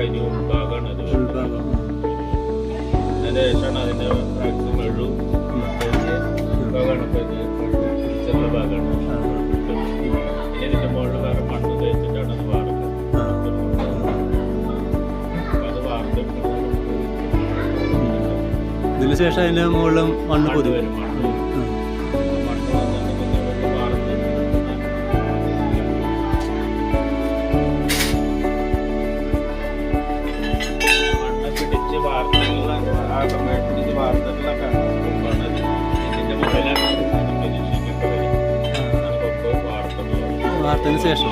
കഴിഞ്ഞ ഉൾഭാഗമാണ് അത് ഉൾഭാഗം. അതിൻ്റെ ശേഷമാണ് അതിൻ്റെ പ്രാക്സിമം വെള്ളു ഭാഗമാണ് ഇപ്പോൾ ഇത് ചെറിയ ഭാഗമാണ്. ഇനി ഇതിൻ്റെ മുകളിൽ വേറെ മണ്ണ് തേച്ചിട്ടാണ് അത് വാർക്കുക. അപ്പം അത് വാർത്തെടുക്കുന്നത് ഇതിന് ശേഷം അതിൻ്റെ മുകളിലും മണ്ണ് പൊതി വരും. മണ്ണ് വന്നിട്ട് പിന്നെ വെള്ളം വാർത്ത് മണ്ണ് പിടിച്ച് വാർത്തിട്ടുള്ള ആ സമയത്ത് പിടിച്ച് വാർത്തിട്ടുള്ള കൊമ്പാണ് ഇതിൻ്റെ മുകളിലാണ് പരീക്ഷയ്ക്കൊക്കെ വരും. കൊമ്പ് വാർത്തുന്നത് വാർത്തതിന് ശേഷം